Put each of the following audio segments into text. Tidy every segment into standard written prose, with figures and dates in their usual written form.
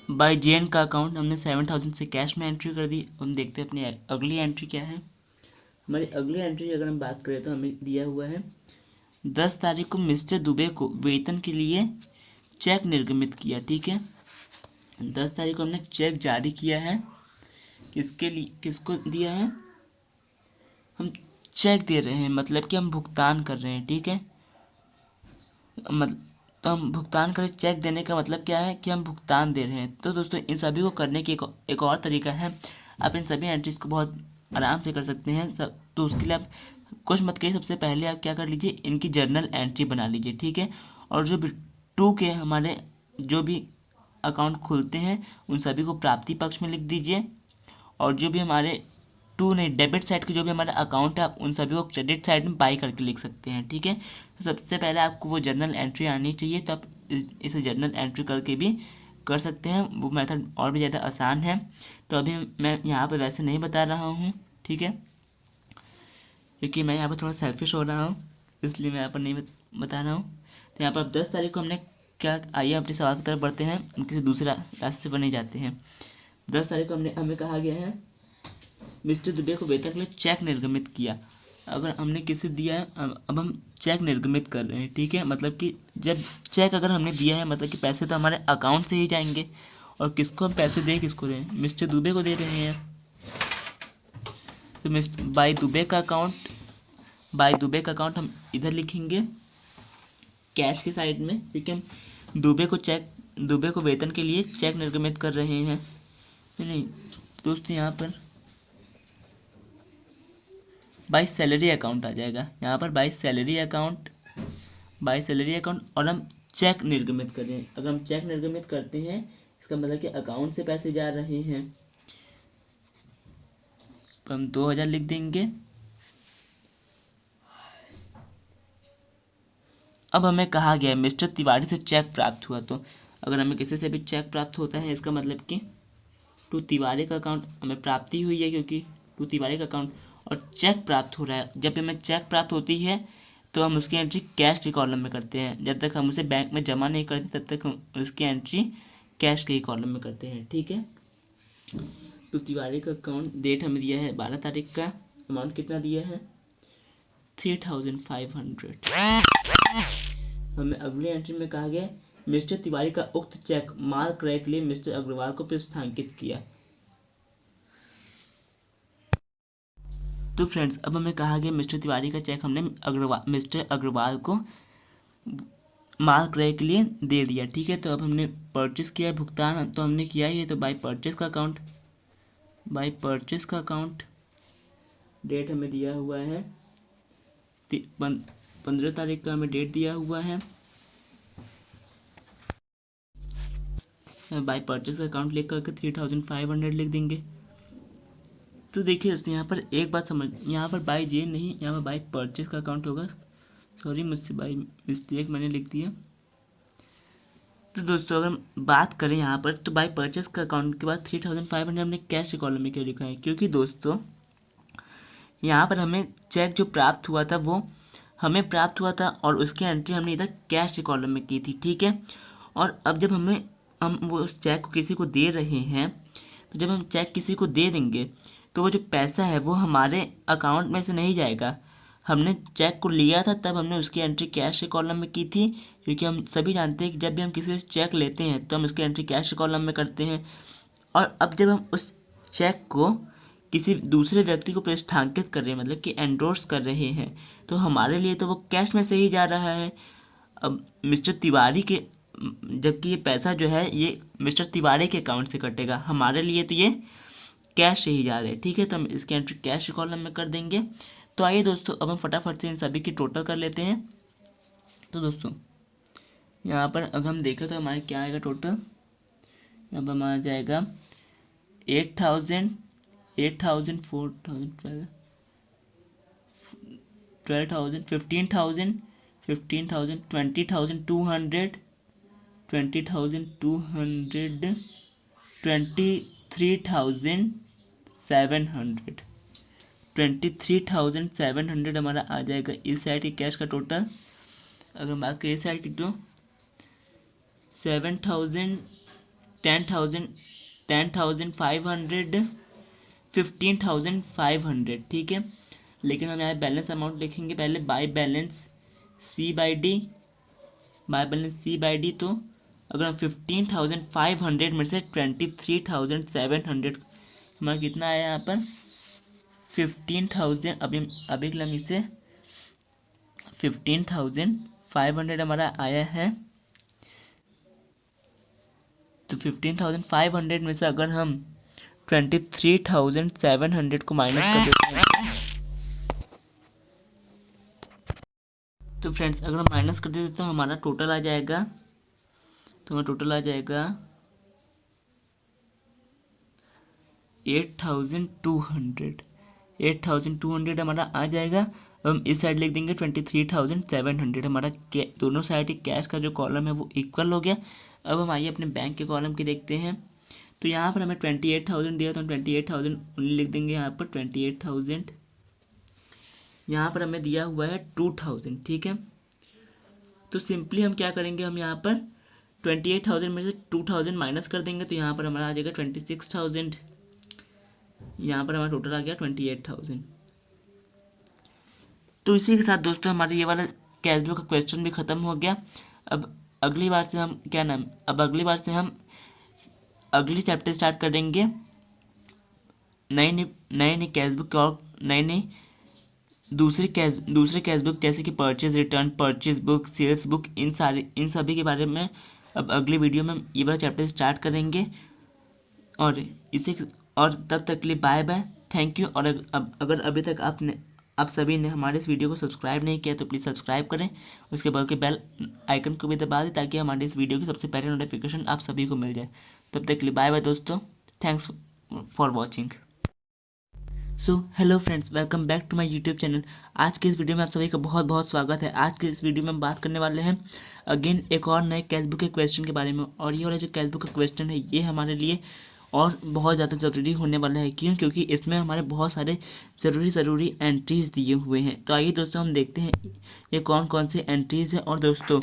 Bye जेन का account हमने 7000 से कैश में एंट्री कर दी। हम देखते हैं अपनी अगली एंट्री क्या है। हमारी अगली एंट्री अगर हम बात करें तो हमें दिया हुआ है 10 तारीख को मिस्टर दुबे को वेतन के लिए चेक निर्गमित किया। ठीक है, 10 तारीख को हमने चेक जारी किया है। किसके लिए, किसको दिया है? हम चेक दे रहे हैं, मतलब कि हम भुगतान कर रहे हैं। ठीक है, मतलब तो हम भुगतान करें, चेक देने का मतलब क्या है कि हम भुगतान दे रहे हैं। तो दोस्तों इन सभी को करने की एक और तरीका है। आप इन सभी एंट्रीज को बहुत आराम से कर सकते हैं। तो उसके लिए आप कुछ मत करिए, सबसे पहले आप क्या कर लीजिए, इनकी जर्नल एंट्री बना लीजिए। ठीक है, और जो भी टू के हमारे जो भी अकाउंट खुलते हैं उन सभी को प्राप्ति पक्ष में लिख दीजिए, और जो भी हमारे टू नहीं, डेबिट साइड के जो भी हमारा अकाउंट है आप उन सभी को क्रेडिट साइड में बाई करके लिख सकते हैं। ठीक है, तो सबसे पहले आपको वो जर्नल एंट्री आनी चाहिए, तो आप इसे जर्नल एंट्री करके भी कर सकते हैं। वो मेथड और भी ज़्यादा आसान है, तो अभी मैं यहाँ पर वैसे नहीं बता रहा हूँ। ठीक है, क्योंकि मैं यहाँ पर थोड़ा सेल्फिश हो रहा हूँ, इसलिए मैं यहाँ पर नहीं बता रहा हूँ। तो यहाँ पर 10 तारीख को हमने क्या, आइए अपने सवाल की तरफ बढ़ते हैं, हम किसी दूसरे रास्ते पर नहीं जाते हैं। 10 तारीख को हमें कहा गया है मिस्टर दुबे को वेतन के लिए चेक निर्गमित किया। अगर हमने किसे दिया है, अब हम चेक निर्गमित कर रहे हैं। ठीक है, मतलब कि जब चेक अगर हमने दिया है, मतलब कि पैसे तो हमारे अकाउंट से ही जाएंगे, और किसको हम पैसे दे, किसको दे, मिस्टर दुबे को दे रहे हैं। तो मिस्टर बाय दुबे का अकाउंट हम इधर लिखेंगे कैश की साइड में, क्योंकि हम दुबे को वेतन के लिए चेक निर्गमित कर रहे हैं। नहीं दोस्तों, यहाँ पर बाई सैलरी अकाउंट आ जाएगा। यहाँ पर बाई सैलरी अकाउंट, और हम चेक निर्गमित कर रहे हैं। अगर हम चेक निर्गमित करते हैं इसका मतलब कि अकाउंट से पैसे जा रहे हैं, तो हम 2000 लिख देंगे। अब हमें कहा गया है मिस्टर तिवारी से चेक प्राप्त हुआ। तो अगर हमें किसी से भी चेक प्राप्त होता है, इसका मतलब कि टू तिवारी का अकाउंट हमें प्राप्ति हुई है, क्योंकि टू तिवारी का अकाउंट, और चेक प्राप्त हो रहा है। जब हमें चेक प्राप्त होती है तो हम उसकी एंट्री कैश के कॉलम में करते हैं। जब तक हम उसे बैंक में जमा नहीं करते तब तक हम उसकी एंट्री कैश के ही कॉलम में करते हैं। ठीक है, तो तिवारी का अकाउंट डेट हमें दिया है 12 तारीख का, अमाउंट कितना दिया है 3500। हमें अगली एंट्री में कहा गया मिस्टर तिवारी का उक्त चेक माल क्रय के लिए मिस्टर अग्रवाल को प्रस्थांकित किया। तो फ्रेंड्स, अब हमें कहा गया मिस्टर तिवारी का चेक हमने मिस्टर अग्रवाल को माल क्रय के लिए दे दिया। ठीक है, तो अब हमने परचेस किया, भुगतान तो हमने किया ही है, तो बाय परचेस का अकाउंट डेट हमें दिया हुआ है 15 तारीख का, हमें डेट दिया हुआ है। बाय परचेस का अकाउंट लिख करके 3500 लिख देंगे। तो देखिए दोस्तों, यहाँ पर एक बात समझ, यहाँ पर बाय जे नहीं, यहाँ पर बाय परचेस का अकाउंट होगा। सॉरी, मुझसे बाय मिस्टेक मैंने लिख दिया। तो दोस्तों अगर हम बात करें यहाँ पर, तो बाय परचेस का अकाउंट के बाद 3500 हमने कैश के कॉलम में क्यों लिखा है? क्योंकि दोस्तों यहाँ पर हमें चेक जो प्राप्त हुआ था वो हमें प्राप्त हुआ था, और उसकी एंट्री हमने इधर कैश के कॉलम में की थी। ठीक है, और अब जब हम वो उस चेक को किसी को दे रहे हैं, तो जब हम चेक किसी को दे देंगे तो वो जो पैसा है वो हमारे अकाउंट में से नहीं जाएगा। हमने चेक को लिया था तब हमने उसकी एंट्री कैश के कॉलम में की थी, क्योंकि हम सभी जानते हैं कि जब भी हम किसी से चेक लेते हैं तो हम उसकी एंट्री कैश के कॉलम में करते हैं। और अब जब हम उस चेक को किसी दूसरे व्यक्ति को प्रस्थांकित कर रहे हैं, मतलब कि एंडोर्स कर रहे हैं, तो हमारे लिए तो वो कैश में से ही जा रहा है। अब मिस्टर तिवारी के, जबकि ये पैसा जो है ये मिस्टर तिवारी के अकाउंट से कटेगा, हमारे लिए तो ये कैश से ही जा रहे हैं। ठीक है, तो हम इसकी एंट्री कैश कॉलम में कर देंगे। तो आइए दोस्तों, अब हम फटाफट से इन सभी की टोटल कर लेते हैं। तो दोस्तों यहाँ पर अगर हम देखें तो हमारे क्या आएगा टोटल, यहाँ पर हमारा जाएगा 8000, 4000, 12,000, 15,000, 20,200, 23,700 हमारा आ जाएगा इस साइड की कैश का टोटल। अगर हम बात करें इस साइड की तो 7,000, 10,000, 10,500, 15,500, ठीक है। लेकिन हम यहाँ बैलेंस अमाउंट लिखेंगे पहले by balance c by d, तो अगर हम 15,500 में से 23,700, हमारा कितना आया यहाँ पर 15,000, अभी हम इसे 15,500 हमारा आया है। तो 15,500 में से अगर हम 23,700 को माइनस कर देते हैं, तो फ्रेंड्स अगर हम माइनस कर देते तो हमारा टोटल आ जाएगा, 8,200 हमारा आ जाएगा। अब हम इस साइड लिख देंगे 23,700, हमारा दोनों साइड कैश का जो कॉलम है वो इक्वल हो गया। अब हम आइए अपने बैंक के कॉलम के देखते हैं। तो यहाँ पर हमें 28,000 दिया, तो हम 28,000 लिख देंगे यहाँ पर 28,000। यहाँ पर हमें दिया हुआ है 2,000, ठीक है। तो सिंपली हम क्या करेंगे, हम यहाँ पर 28,000 में से 2,000 माइनस कर देंगे, तो यहाँ पर हमारा आ जाएगा 26,000। यहाँ पर हमारा टोटल आ गया 28,000। तो इसी के साथ दोस्तों हमारा ये वाला कैशबुक का क्वेश्चन भी ख़त्म हो गया। अब अगली बार से हम अगली चैप्टर स्टार्ट करेंगे नए कैशबुक और नए दूसरे कैशबुक जैसे कि purchase return, purchase book, sales book, इन सभी के बारे में अब अगली वीडियो में ये वाला चैप्टर स्टार्ट करेंगे। और तब तक के लिए बाय बाय, थैंक यू। और अगर अभी तक आप सभी ने हमारे इस वीडियो को सब्सक्राइब नहीं किया तो प्लीज़ सब्सक्राइब करें, उसके बगल के बेल आइकन को भी दबा दें ताकि हमारे इस वीडियो की सबसे पहले नोटिफिकेशन आप सभी को मिल जाए। तब तक के लिए बाय बाय दोस्तों, thanks for watching. So hello friends, welcome back to my YouTube channel. आज के इस वीडियो में आप सभी का बहुत बहुत स्वागत है। आज के इस वीडियो में हम बात करने वाले हैं अगेन एक और नए कैशबुक के क्वेश्चन के बारे में। और ये वाला जो कैशबुक का क्वेश्चन है ये हमारे लिए और बहुत ज़्यादा ज़रूरी होने वाला है। क्यों? क्योंकि इसमें हमारे बहुत सारे ज़रूरी एंट्रीज़ दिए हुए हैं। तो आइए दोस्तों हम देखते हैं ये कौन कौन से एंट्रीज़ हैं। और दोस्तों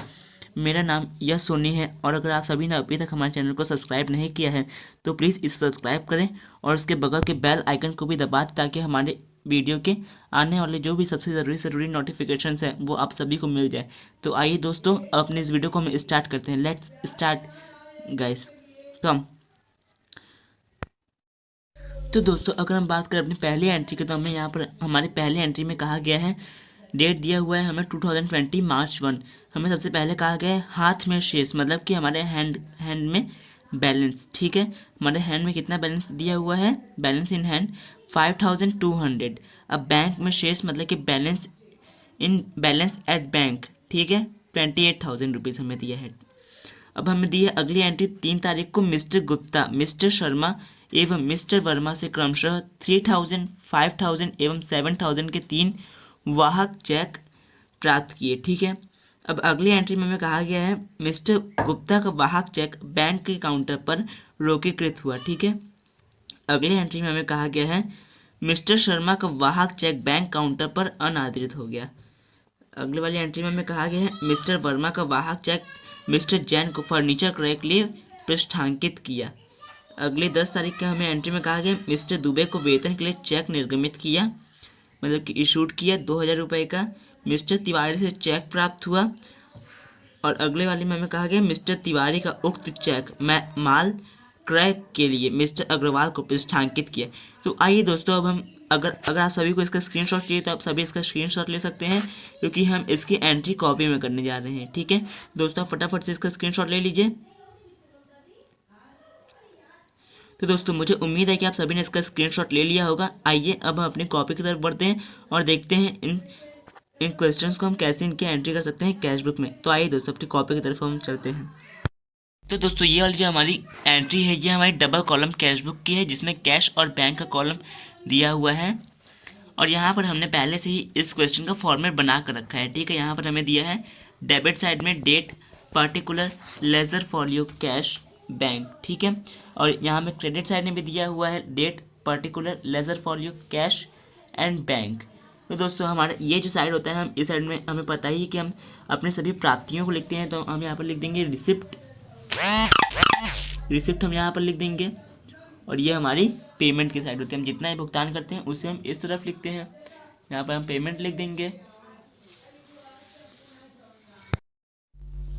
मेरा नाम यश सोनी है, और अगर आप सभी ने अभी तक हमारे चैनल को सब्सक्राइब नहीं किया है तो प्लीज़ इसे सब्सक्राइब करें और उसके बगल के बेल आइकन को भी दबा दें ताकि हमारे वीडियो के आने वाले जो भी सबसे ज़रूरी नोटिफिकेशंस हैं वो आप सभी को मिल जाए। तो आइए दोस्तों अपने इस वीडियो को हम स्टार्ट करते हैं। लेट्स स्टार्ट गाइस, कम। तो दोस्तों अगर हम बात करें अपनी पहली एंट्री की, तो हमें यहाँ पर हमारी पहली एंट्री में कहा गया है, डेट दिया हुआ है हमें 2020 मार्च 1। हमें सबसे पहले कहा गया है हाथ में शेष, मतलब कि हमारे हैंड में बैलेंस, ठीक है। हमारे हैंड में कितना बैलेंस दिया हुआ है, बैलेंस इन हैंड 5,200। अब बैंक में शेष मतलब कि बैलेंस एट बैंक, ठीक है, 28,000 रुपीज़ हमें दिया है। अब हमें दी है अगली एंट्री 3 तारीख को, मिस्टर गुप्ता, मिस्टर शर्मा एवं मिस्टर वर्मा से क्रमशः 3,000, 5,000 एवं 7,000 के 3 वाहक चेक प्राप्त किए, ठीक है। अब अगली एंट्री में हमें कहा गया है मिस्टर गुप्ता का वाहक चेक बैंक के काउंटर पर रोकीकृत हुआ, ठीक है। अगली एंट्री में हमें कहा गया है मिस्टर शर्मा का वाहक चेक बैंक काउंटर पर अनादृत हो गया। अगली वाली एंट्री में हमें कहा गया है मिस्टर वर्मा का वाहक चेक मिस्टर जैन को फर्नीचर क्रय के लिए पृष्ठांकित किया। अगली 10 तारीख का हमें एंट्री में कहा गया मिस्टर दुबे को वेतन के लिए चेक निर्गमित किया, मतलब कि इशूड किया 2,000 रुपये का। मिस्टर तिवारी से चेक प्राप्त हुआ। और अगले वाले में हमें कहा गया मिस्टर तिवारी का उक्त चेक माल क्रय के लिए मिस्टर अग्रवाल को पृष्ठांकित किया। तो आइए दोस्तों अब हम अगर आप सभी को इसका स्क्रीनशॉट चाहिए तो आप सभी इसका स्क्रीनशॉट ले सकते हैं, क्योंकि हम इसकी एंट्री कॉपी में करने जा रहे हैं, ठीक है। दोस्तों फटाफट से इसका स्क्रीनशॉट ले लीजिए। तो दोस्तों मुझे उम्मीद है कि आप सभी ने इसका स्क्रीनशॉट ले लिया होगा। आइए अब हम अपनी कॉपी की तरफ बढ़ते हैं और देखते हैं इन क्वेश्चंस को हम कैसे इनकी एंट्री कर सकते हैं कैशबुक में। तो आइए दोस्तों अपनी कॉपी की तरफ हम चलते हैं। तो दोस्तों ये वाली जो हमारी एंट्री है ये हमारी डबल कॉलम कैशबुक की है, जिसमें कैश और बैंक का कॉलम दिया हुआ है। और यहाँ पर हमने पहले से ही इस क्वेश्चन का फॉर्मेट बना कर रखा है, ठीक है। यहाँ पर हमें दिया है डेबिट साइड में date particular ledger folio cash bank, ठीक है। और यहाँ में क्रेडिट साइड में भी दिया हुआ है date particular ledger folio cash and bank. तो दोस्तों हमारा ये जो साइड होता है, हम इस साइड में हमें पता ही है कि हम अपने सभी प्राप्तियों को लिखते हैं। तो हम यहाँ पर लिख देंगे रिसिप्ट हम यहाँ पर लिख देंगे, और ये हमारी पेमेंट की साइड होती है। हम जितना ही भुगतान करते हैं उसे हम इस तरफ लिखते हैं, यहाँ पर हम पेमेंट लिख देंगे।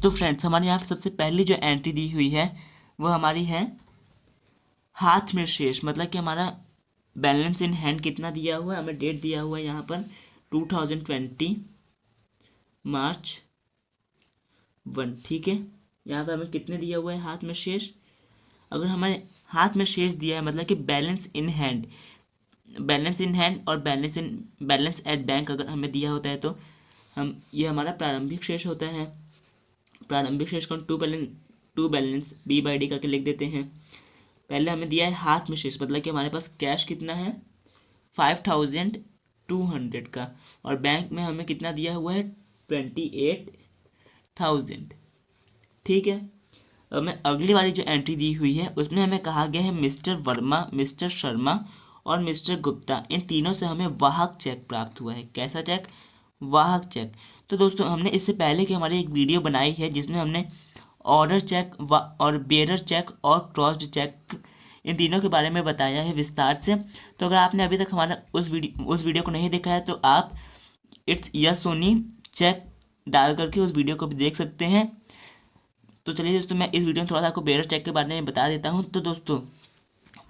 तो फ्रेंड्स हमारे यहाँ पर सबसे पहली जो एंट्री दी हुई है वो हमारी है हाथ में शेष, मतलब कि हमारा बैलेंस इन हैंड कितना दिया हुआ है, हमें डेट दिया हुआ है यहाँ पर 2020 मार्च 1, ठीक है। यहाँ पर हमें कितने दिया हुआ है हाथ में शेष। अगर हमारे हाथ में शेष दिया है मतलब कि बैलेंस इन हैंड और बैलेंस एट बैंक अगर हमें दिया होता है तो हम ये हमारा प्रारंभिक शेष होता है। प्रारंभिक शेष को to balance b by d करके लिख देते हैं। पहले हमें दिया है हाथ में शेष, मतलब कि हमारे पास कैश कितना है 5200 का, और बैंक में हमें कितना दिया हुआ है 28,000, ठीक है। अब मैं अगली वाली जो एंट्री दी हुई है उसमें हमें कहा गया है मिस्टर वर्मा, मिस्टर शर्मा और मिस्टर गुप्ता, इन तीनों से हमें वाहक चेक प्राप्त हुआ है। कैसा चेक? वाहक चेक। तो दोस्तों हमने इससे पहले की हमारी एक वीडियो बनाई है जिसमें हमने ऑर्डर चेक और बेरर चेक और क्रॉस्ड चेक इन तीनों के बारे में बताया है विस्तार से। तो अगर आपने अभी तक हमारा उस वीडियो को नहीं देखा है तो आप इट्स यस ओनी चेक डाल करके उस वीडियो को भी देख सकते हैं। तो चलिए दोस्तों मैं इस वीडियो में थोड़ा सा आपको बेरर चेक के बारे में बता देता हूँ। तो दोस्तों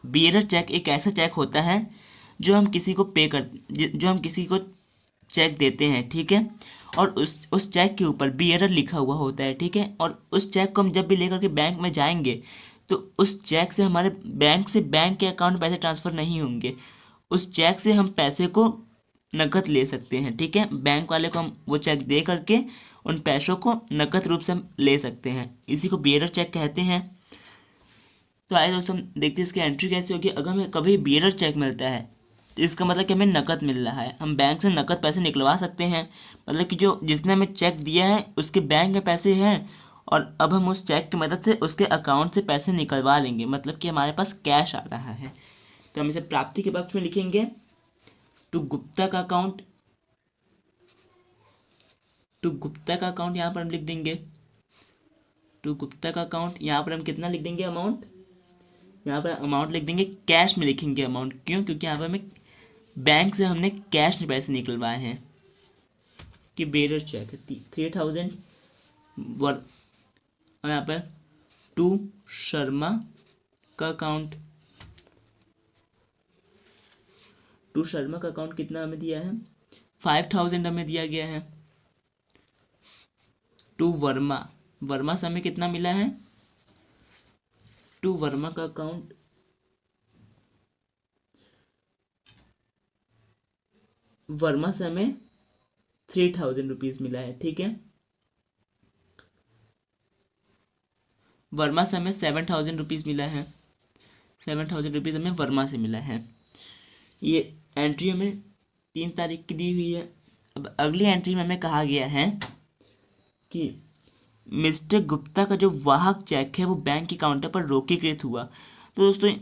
बेरर चेक एक ऐसा चेक होता है जो हम किसी को चेक देते हैं, ठीक है, और उस चेक के ऊपर बियरर लिखा हुआ होता है, ठीक है। और उस चेक को हम जब भी लेकर के बैंक में जाएंगे तो उस चेक से हमारे बैंक के अकाउंट में पैसे ट्रांसफ़र नहीं होंगे। उस चेक से हम पैसे को नकद ले सकते हैं, ठीक है। बैंक वाले को हम वो चेक दे करके उन पैसों को नकद रूप से हम ले सकते हैं, इसी को बियरर चेक कहते हैं। तो आइए दोस्तों हम देखते हैं इसकी एंट्री कैसे होगी। अगर हमें कभी बियरर चेक मिलता है तो इसका मतलब कि हमें नकद मिल रहा है, हम बैंक से नकद पैसे निकलवा सकते हैं, मतलब कि जो जिसने हमें चेक दिया है उसके बैंक में पैसे हैं और अब हम उस चेक की मदद से उसके अकाउंट से पैसे निकलवा लेंगे, मतलब कि हमारे पास कैश आ रहा है। तो हम इसे प्राप्ति के पक्ष में लिखेंगे टू गुप्ता का अकाउंट, यहाँ पर हम लिख देंगे टू गुप्ता का अकाउंट। यहाँ पर हम कितना लिख देंगे अमाउंट, यहाँ पर अमाउंट लिख देंगे, कैश में लिखेंगे अमाउंट, क्यों? क्योंकि यहाँ पर हमें बैंक से हमने कैश में पैसे निकलवाए हैं कि बेरर चेक है 3000 और यहाँ पर टू शर्मा का अकाउंट, कितना हमें दिया है 5000 हमें दिया गया है। टू वर्मा से हमें कितना मिला है, टू वर्मा का अकाउंट वर्मा से हमें 3000 रुपीज़ मिला है, ठीक है। वर्मा से हमें 7000 रुपीज़ मिला है, 7000 रुपीज़ हमें वर्मा से मिला है। ये एंट्री हमें 3 तारीख की दी हुई है। अब अगली एंट्री में हमें कहा गया है कि मिस्टर गुप्ता का जो वाहक चेक है वो बैंक के काउंटर पर रोकीकृत हुआ। तो दोस्तों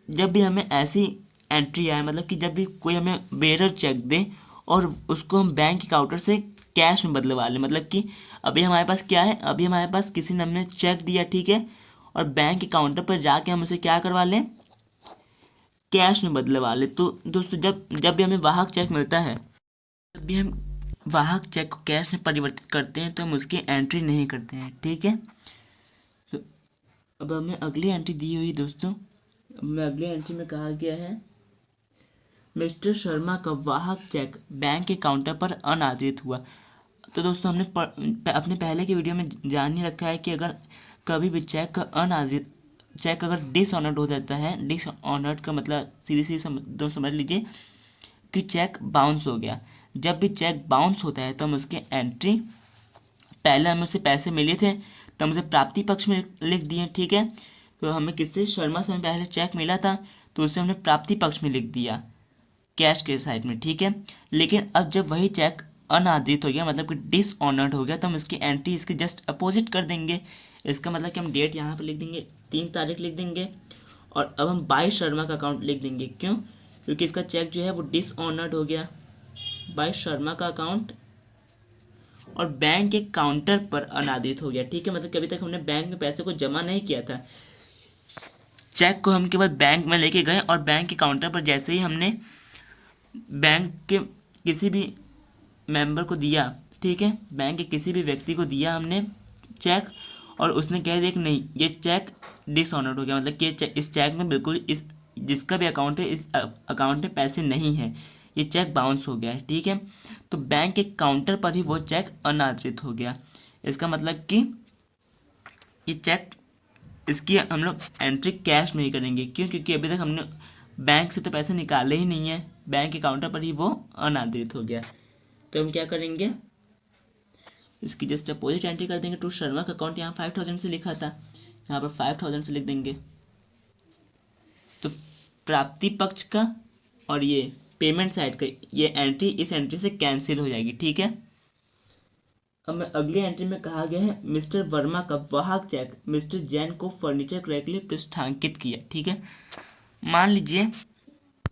जब भी हमें ऐसी एंट्री आए, मतलब कि जब भी कोई हमें बेरर चेक दे और उसको हम बैंक के काउंटर से कैश में बदलवा लें, मतलब कि अभी हमारे पास क्या है, अभी हमारे पास किसी ने हमने चेक दिया, ठीक है, और बैंक के काउंटर पर जाके हम उसे क्या करवा लें, कैश में बदलवा लें। तो दोस्तों जब भी हमें वाहक चेक मिलता है, जब भी हम वाहक चेक को कैश में परिवर्तित करते हैं तो हम उसकी एंट्री नहीं करते हैं, ठीक है। तो अब हमें अगली एंट्री दी हुई दोस्तों, हमें अगली एंट्री में कहा गया है मिस्टर शर्मा का वाहक चेक बैंक के काउंटर पर अनादृत हुआ। तो दोस्तों हमने अपने पहले की वीडियो में जान ही रखा है कि अगर कभी भी चेक अगर डिसऑनर्ड हो जाता है, डिसऑनर्ड का मतलब सीधी समझ लीजिए कि चेक बाउंस हो गया। जब भी चेक बाउंस होता है तो हम उसकी एंट्री, पहले हमें उससे पैसे मिले थे तो हम उसे प्राप्ति पक्ष में लिख दिए, ठीक है। तो हमें किससे, शर्मा से हमें पहले चेक मिला था तो उसे हमने प्राप्ति पक्ष में लिख दिया कैश के साइड में, ठीक है। लेकिन अब जब वही चेक अनादृत हो गया, मतलब कि डिसऑनर्ड हो गया, तो हम इसकी एंट्री इसके जस्ट अपोजिट कर देंगे। इसका मतलब कि हम डेट यहाँ पर लिख देंगे 3 तारीख लिख देंगे, और अब हम 22 शर्मा का अकाउंट लिख देंगे, क्यों? क्योंकि इसका चेक जो है वो डिसऑनर्ड हो गया। 22 शर्मा का अकाउंट और बैंक के काउंटर पर अनादृत हो गया, ठीक है। मतलब कि अभी तक हमने बैंक में पैसे को जमा नहीं किया था, चेक को हम केवल बैंक में लेके गए और बैंक के काउंटर पर जैसे ही हमने बैंक के किसी भी मेंबर को दिया, ठीक है, बैंक के किसी भी व्यक्ति को दिया हमने चेक, और उसने कह दिया कि नहीं ये चेक डिसऑनर्ड हो गया, मतलब कि इस चेक में बिल्कुल इस जिसका भी अकाउंट है इस अकाउंट में पैसे नहीं है, ये चेक बाउंस हो गया है, ठीक है। तो बैंक के काउंटर पर ही वो चेक अनादृत हो गया। इसका मतलब कि ये चेक, इसकी हम लोग एंट्री कैश में ही करेंगे, क्यों? क्योंकि अभी तक हमने बैंक से तो पैसे निकाले ही नहीं है, बैंक के काउंटर पर ही वो अनादृत हो गया। तो हम क्या करेंगे, इसकी जस्ट अपोजिट एंट्री कर देंगे। टू शर्मा का अकाउंट यहाँ 5000 से लिखा था, यहाँ पर 5000 से लिख देंगे। तो प्राप्ति पक्ष का और ये पेमेंट साइड का ये एंट्री इस एंट्री से कैंसिल हो जाएगी, ठीक है। अब मैं अगली एंट्री में कहा गया है मिस्टर वर्मा का वाहक चेक मिस्टर जैन को फर्नीचर क्रय के लिए पृष्ठांकित किया, ठीक है। मान लीजिए